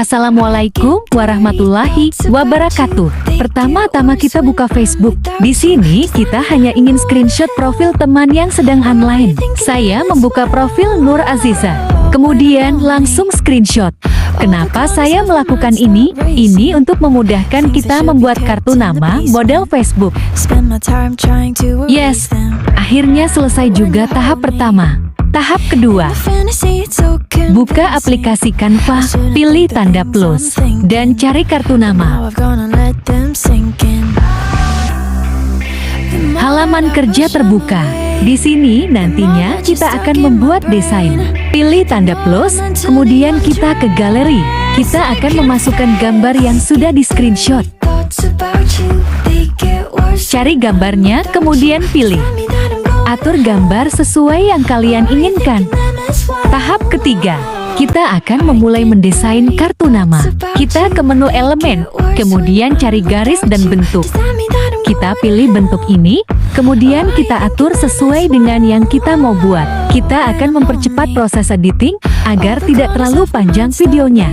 Assalamualaikum warahmatullahi wabarakatuh. Pertama-tama kita buka Facebook. Di sini kita hanya ingin screenshot profil teman yang sedang online. Saya membuka profil Nur Aziza. Kemudian langsung screenshot. Kenapa saya melakukan ini? Ini untuk memudahkan kita membuat kartu nama model Facebook. Yes, akhirnya selesai juga tahap pertama. Tahap kedua, buka aplikasi Canva, pilih tanda plus, dan cari kartu nama. Halaman kerja terbuka. Di sini nantinya kita akan membuat desain. Pilih tanda plus, kemudian kita ke galeri. Kita akan memasukkan gambar yang sudah di screenshot. Cari gambarnya, kemudian pilih. Atur gambar sesuai yang kalian inginkan. Tahap ketiga, kita akan memulai mendesain kartu nama. Kita ke menu elemen, kemudian cari garis dan bentuk. Kita pilih bentuk ini, kemudian kita atur sesuai dengan yang kita mau buat. Kita akan mempercepat proses editing agar tidak terlalu panjang videonya.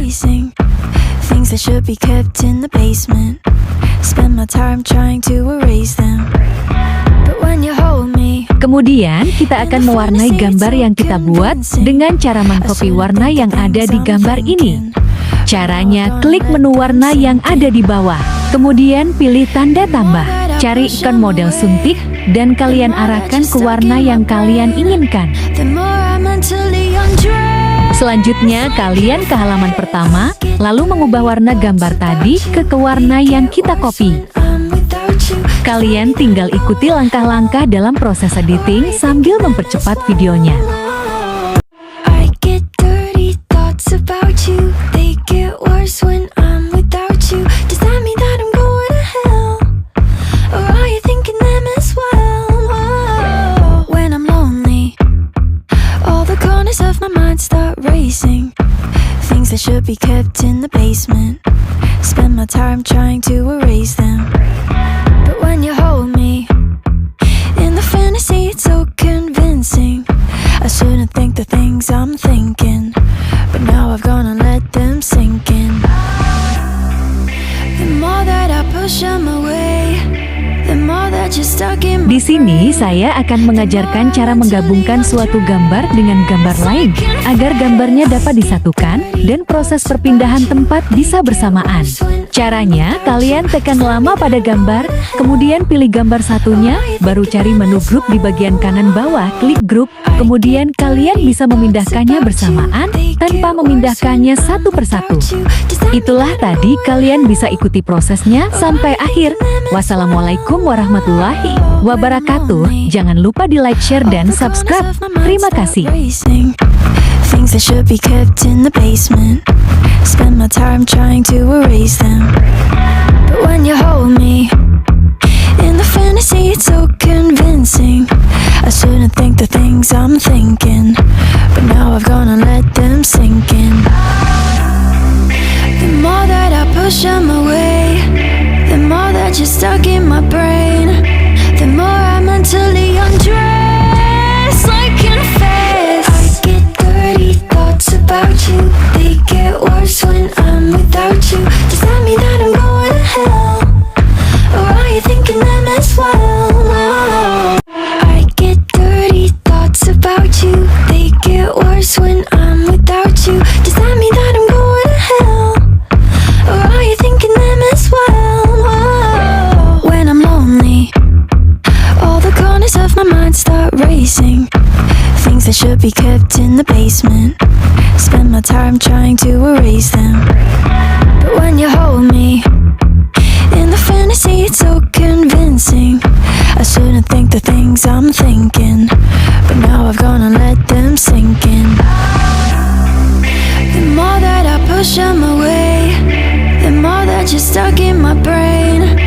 Kemudian kita akan mewarnai gambar yang kita buat dengan cara mengcopy warna yang ada di gambar ini. Caranya, klik menu warna yang ada di bawah. Kemudian pilih tanda tambah. Cari ikon model suntik dan kalian arahkan ke warna yang kalian inginkan. Selanjutnya kalian ke halaman pertama, lalu mengubah warna gambar tadi ke warna yang kita copy. Kalian tinggal ikuti langkah-langkah dalam proses editing sambil mempercepat videonya. That should be kept in the basement. Spend my time trying to erase them. But when you hold me in the fantasy, it's so convincing. I shouldn't think the things I'm thinking, but now I've gone and let them sink in. The more that I push them away, the more that you're stuck in my Di sini saya akan mengajarkan cara menggabungkan suatu gambar dengan gambar lain agar gambarnya dapat disatukan dan proses perpindahan tempat bisa bersamaan. Caranya, kalian tekan lama pada gambar, kemudian pilih gambar satunya, baru cari menu grup di bagian kanan bawah, klik grup, kemudian kalian bisa memindahkannya bersamaan tanpa memindahkannya satu persatu. Itulah tadi, kalian bisa ikuti prosesnya sampai akhir. Wassalamualaikum warahmatullahi wabarakatuh. Jangan lupa di like, share, dan subscribe. Terima kasih. Things that should be kept in the basement. Spend my time trying to erase them. But when you hold me in the fantasy, it's so convincing. I shouldn't think the things I'm thinking, but now I've gone and let them sink in. The more that I push them away, the more that you're stuck in my brain. The more I mentally undress like confess. I get dirty thoughts about you. They get worse when I'm without you. Does that mean that I'm going to hell? Or are you thinking them as well? I get dirty thoughts about you. They get worse when I'm without you. Does that mean that I'm going to hell? Or are you thinking them as well? When I'm lonely, all the corners of my mind start racing. Things that should be kept in the basement. Spend my time trying to erase them. But when you hold me in the fantasy, it's so convincing. I shouldn't think the things I'm thinking, but now I've gone and let them sink in. The more that I push them away, the more that you're stuck in my brain.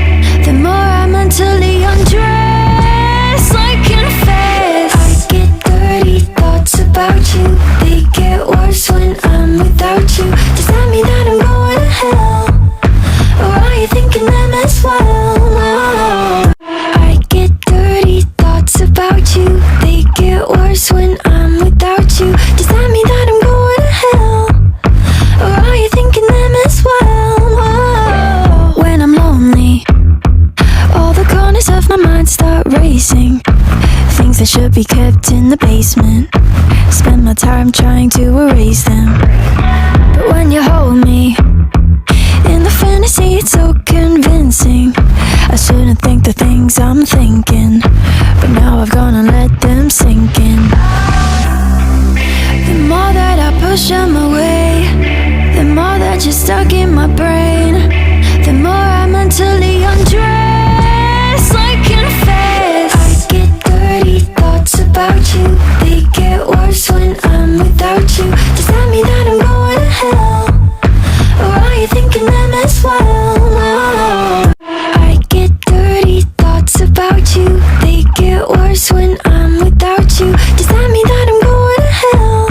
The more I mentally undress like confess. I get dirty thoughts about you. They get worse when I'm without you. Does that mean that I'm going to hell? Or are you thinking them as well? I get dirty thoughts about you. They get worse when I'm without you. Does that mean that I'm going to hell? Or are you thinking them as that should be kept in the basement. Spend my time trying to erase them. But when you hold me in the fantasy, it's so convincing. I shouldn't think the things I'm thinking, but now I've gone and let them sink in. The more that I push them away, the more that you're stuck in my brain. The more I mentally undress, I confess. I get dirty thoughts about you. They get worse when I'm without you. Does that mean that I'm going to hell? Or are you thinking them as well? I get dirty thoughts about you. They get worse when I'm without you. Does that mean that I'm going to hell?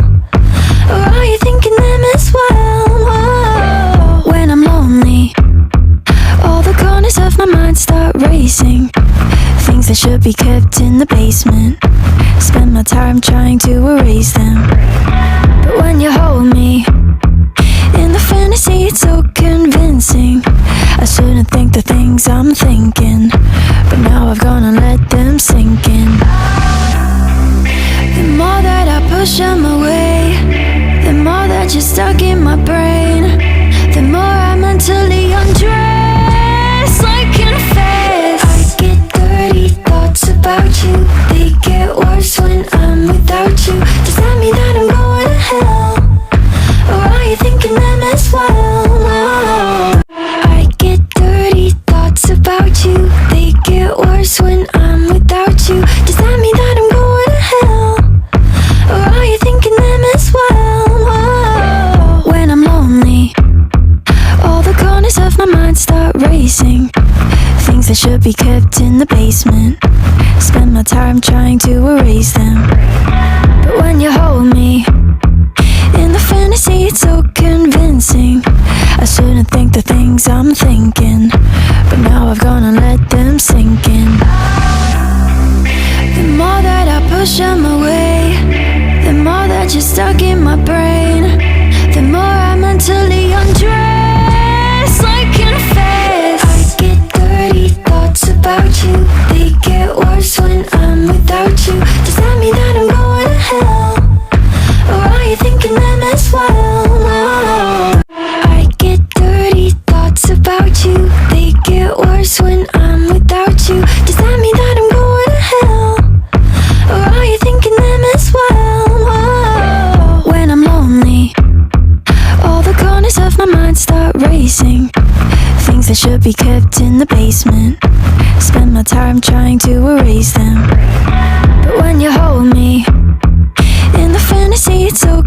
Or are you thinking them as well? When I'm lonely, all the corners of my mind start racing. Things that should be kept in the basement. Spend my time trying to erase them. But when you hold me in the fantasy, it's so convincing. I shouldn't think the things I'm thinking, but now I've gone and let them sink in. The more that I push them away, the more that you're stuck in my brain. The more I mentally undress, I confess. I get dirty thoughts about you. They get worse when I'm without you. Does that mean that I'm going to hell? Or are you thinking them as well? I get dirty thoughts about you. They get worse when I'm without you. Does that mean that I'm going to hell? Or are you thinking them as well? When I'm lonely, all the corners of my mind start racing. Things that should be kept in the basement. Spend my time trying to erase them. But when you hold me in the fantasy, it's so convincing. I shouldn't think the things I'm thinking, but now I've gone and let them sink in. The more that I push them away, the more that you're stuck in my brain. The more I mentally undress, I confess. I get dirty thoughts about you. They get worse when I'm without you. Does that mean that I'm going to hell? Or are you thinking them as well? I get dirty thoughts about you. They get worse when I'm without you. Does that mean that I'm going to hell? Or are you thinking them as well? When I'm lonely, all the corners of my mind start racing. Things that should be kept in the basement. Spend my time trying to erase them. But when you hold me in the fantasy, it's so